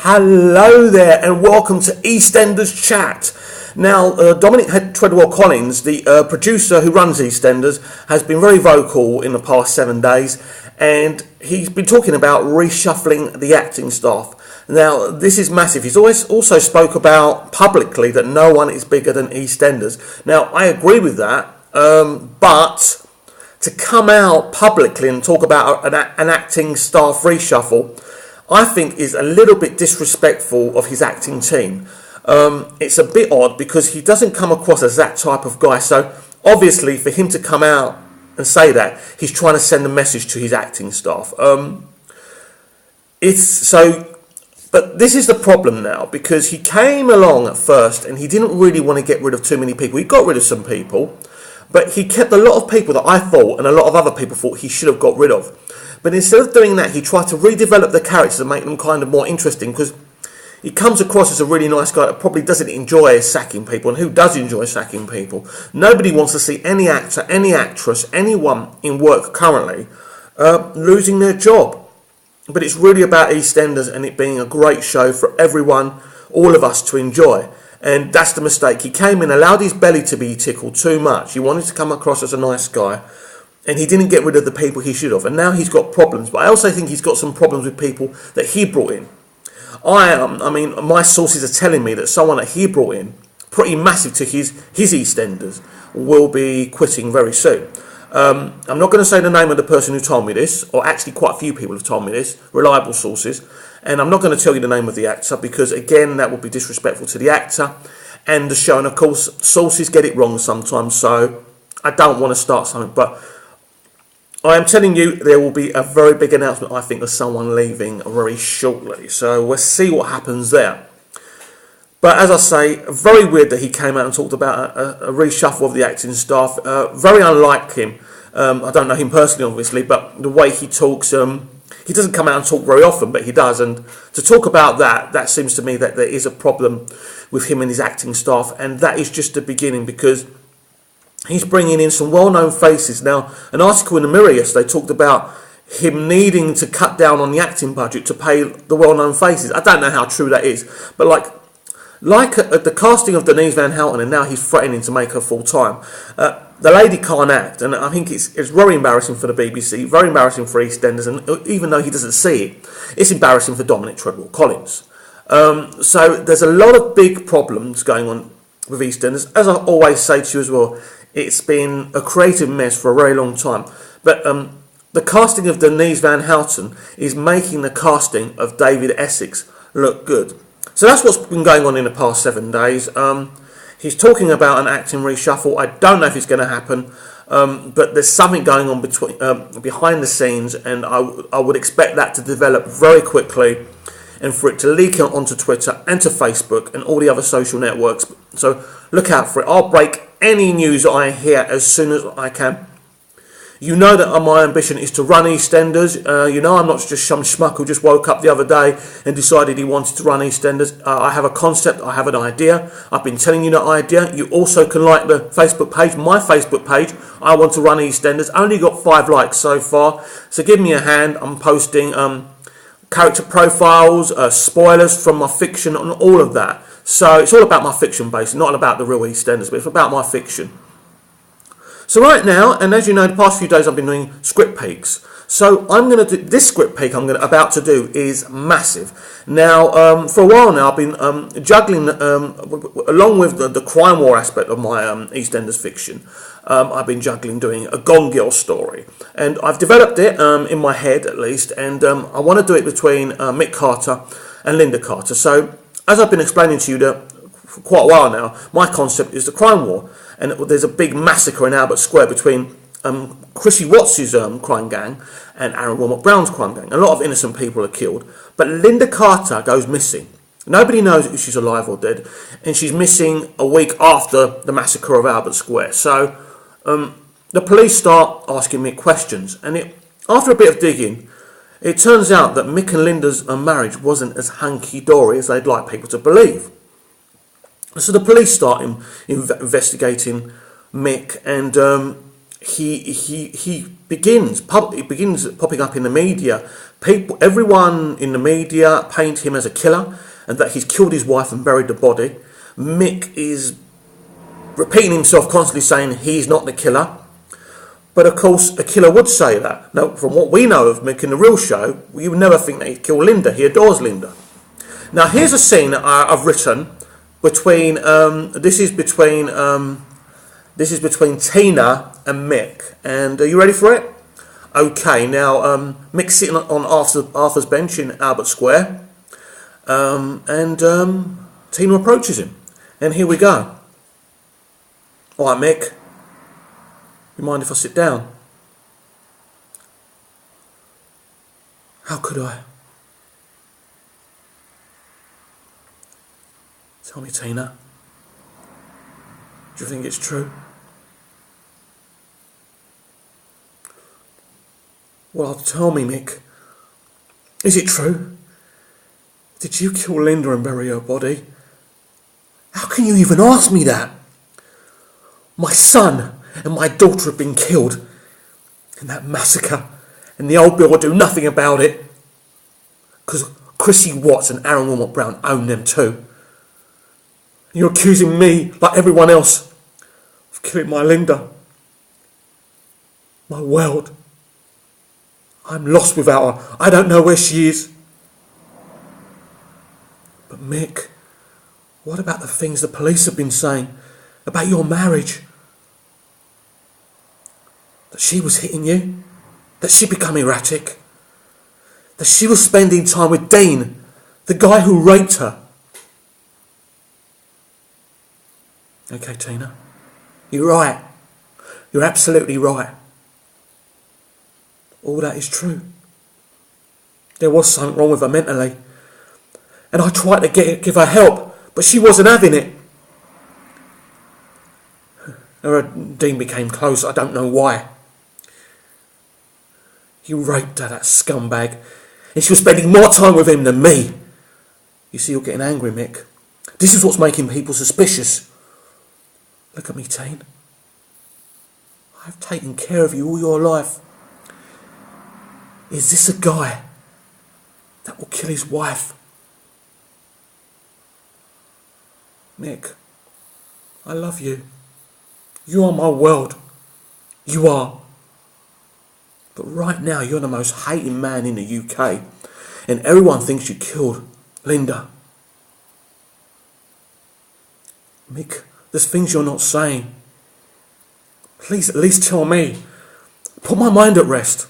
Hello there and welcome to Eastenders Chat. Now, Dominic Treadwell Collins, the producer who runs Eastenders, has been very vocal in the past 7 days, and he's been talking about reshuffling the acting staff. Now, this is massive. He's always also spoke about publicly that no one is bigger than Eastenders. Now, I agree with that, but to come out publicly and talk about an acting staff reshuffle, I think is a little bit disrespectful of his acting team. It's a bit odd because he doesn't come across as that type of guy. So obviously for him to come out and say that, he's trying to send a message to his acting staff. But this is the problem now, because he came along at first and he didn't really want to get rid of too many people. He got rid of some people, but he kept a lot of people that I thought and a lot of other people thought he should have got rid of. But instead of doing that, he tried to redevelop the characters and make them kind of more interesting, because he comes across as a really nice guy that probably doesn't enjoy sacking people. And who does enjoy sacking people? Nobody wants to see any actor, any actress, anyone in work currently losing their job. But it's really about EastEnders and it being a great show for everyone, all of us to enjoy. And that's the mistake. He came in, allowed his belly to be tickled too much. He wanted to come across as a nice guy, and he didn't get rid of the people he should have. And now he's got problems. But I also think he's got some problems with people that he brought in. I mean, my sources are telling me that someone that he brought in, pretty massive to his EastEnders, will be quitting very soon. I'm not going to say the name of the person who told me this, or actually quite a few people have told me this, reliable sources. And I'm not going to tell you the name of the actor because, again, that would be disrespectful to the actor and the show. And, of course, sources get it wrong sometimes, so I don't want to start something. But I am telling you, there will be a very big announcement, I think, of someone leaving very shortly. So we'll see what happens there. But as I say, very weird that he came out and talked about a reshuffle of the acting staff. Very unlike him. I don't know him personally, obviously, but the way he talks, he doesn't come out and talk very often, but he does. And to talk about that seems to me that there is a problem with him and his acting staff. And that is just the beginning, because he's bringing in some well-known faces. Now, an article in the Mirror yesterday talked about him needing to cut down on the acting budget to pay the well-known faces. I don't know how true that is, but like at the casting of Denise Van Houten, and now he's threatening to make her full-time. The lady can't act, and I think it's very embarrassing for the BBC, very embarrassing for EastEnders, and even though he doesn't see it, it's embarrassing for Dominic Treadwell Collins. So there's a lot of big problems going on with EastEnders. As I always say to you as well, it's been a creative mess for a very long time. But the casting of Denise Van Houten is making the casting of David Essex look good. So that's what's been going on in the past 7 days. He's talking about an acting reshuffle. I don't know if it's going to happen, but there's something going on behind the scenes, and I would expect that to develop very quickly and for it to leak onto Twitter and to Facebook and all the other social networks. So look out for it. I'll break any news I hear as soon as I can. You know that my ambition is to run EastEnders. You know I'm not just some schmuck who just woke up the other day and decided he wanted to run EastEnders. I have a concept, I have an idea. I've been telling you that idea. You also can like the Facebook page, my Facebook page. I want to run EastEnders. Only got 5 likes so far, so give me a hand. I'm posting character profiles, spoilers from my fiction and all of that. So it's all about my fiction base, not about the real EastEnders, but it's about my fiction. So right now, and as you know, the past few days I've been doing script peeks. So I'm going to do this script peek about to do is massive. Now, for a while now, I've been juggling along with the crime war aspect of my EastEnders fiction. I've been juggling doing a Gone Girl story, and I've developed it in my head at least, and I want to do it between Mick Carter and Linda Carter. So as I've been explaining to you for quite a while now, my concept is the crime war. And there's a big massacre in Albert Square between Chrissy Watts' crime gang and Aaron Wilmot Brown's crime gang. A lot of innocent people are killed. But Linda Carter goes missing. Nobody knows if she's alive or dead. And she's missing a week after the massacre of Albert Square. So the police start asking me questions. And after a bit of digging, it turns out that Mick and Linda's marriage wasn't as hunky-dory as they'd like people to believe. So the police start investigating Mick, and he begins popping up in the media. Everyone in the media paint him as a killer, and that he's killed his wife and buried the body. Mick is repeating himself constantly, saying he's not the killer. But of course, a killer would say that. Now, from what we know of Mick in the real show, you would never think that he'd kill Linda. He adores Linda. Now, here's a scene that I've written between. This is between Tina and Mick. And are you ready for it? Okay. Now, Mick's sitting on Arthur's bench in Albert Square, and Tina approaches him. And here we go. All right, Mick. You mind if I sit down? How could I? Tell me, Tina. Do you think it's true? Well, tell me, Mick. Is it true? Did you kill Linda and bury her body? How can you even ask me that? My son and my daughter have been killed in that massacre, and the old Bill will do nothing about it because Chrissy Watts and Aaron Wilmot Brown own them too. You're accusing me, like everyone else, of killing my Linda, my world. I'm lost without her. I don't know where she is. But Mick, what about the things the police have been saying about your marriage? That she was hitting you, that she'd become erratic, that she was spending time with Dean, the guy who raped her. Okay, Tina, you're right. You're absolutely right. All that is true. There was something wrong with her mentally, and I tried to give her help, but she wasn't having it. Her and Dean became close. I don't know why. You raped her, that scumbag, and she was spending more time with him than me. You see, you're getting angry, Mick. This is what's making people suspicious. Look at me, Teen. I've taken care of you all your life. Is this a guy that will kill his wife? Mick, I love you. You are my world. You are. But right now, you're the most hated man in the UK, and everyone thinks you killed Linda. Mick, there's things you're not saying. Please, at least tell me. Put my mind at rest.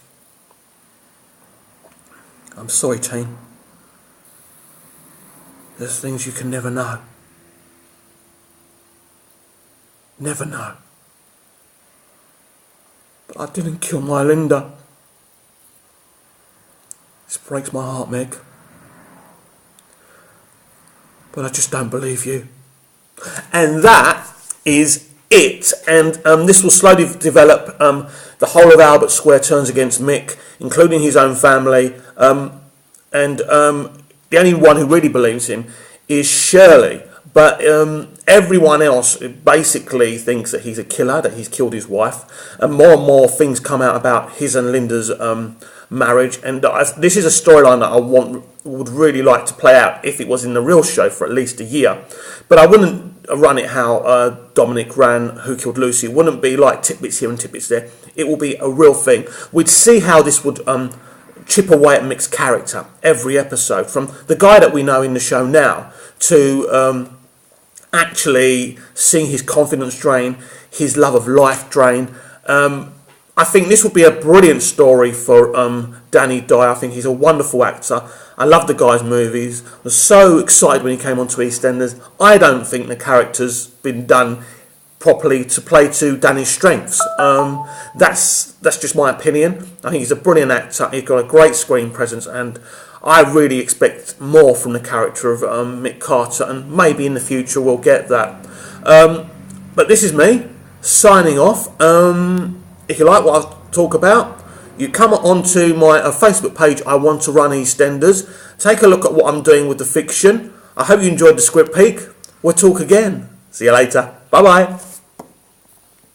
I'm sorry, Teen. There's things you can never know. Never know. But I didn't kill my Linda. This breaks my heart, Mick. But I just don't believe you. And that is it. And this will slowly develop. The whole of Albert Square turns against Mick, including his own family. And the only one who really believes him is Shirley. But everyone else basically thinks that he's a killer, that he's killed his wife. And more things come out about his and Linda's marriage. And this is a storyline that would really like to play out if it was in the real show for at least a year. But I wouldn't run it how Dominic ran Who Killed Lucy. It wouldn't be like tidbits here and tidbits there. It will be a real thing. We'd see how this would chip away at Mick's character every episode, from the guy that we know in the show now to actually seeing his confidence drain, his love of life drain. I think this would be a brilliant story for Danny Dyer. I think he's a wonderful actor. I love the guy's movies. I was so excited when he came onto EastEnders. I don't think the character's been done properly to play to Danny's strengths. That's just my opinion. I think he's a brilliant actor. He's got a great screen presence, and I really expect more from the character of Mick Carter, and maybe in the future we'll get that. But this is me signing off. If you like what I talk about, you come onto my Facebook page, I Want to Run EastEnders. Take a look at what I'm doing with the fiction. I hope you enjoyed the script peek. We'll talk again. See you later. Bye-bye.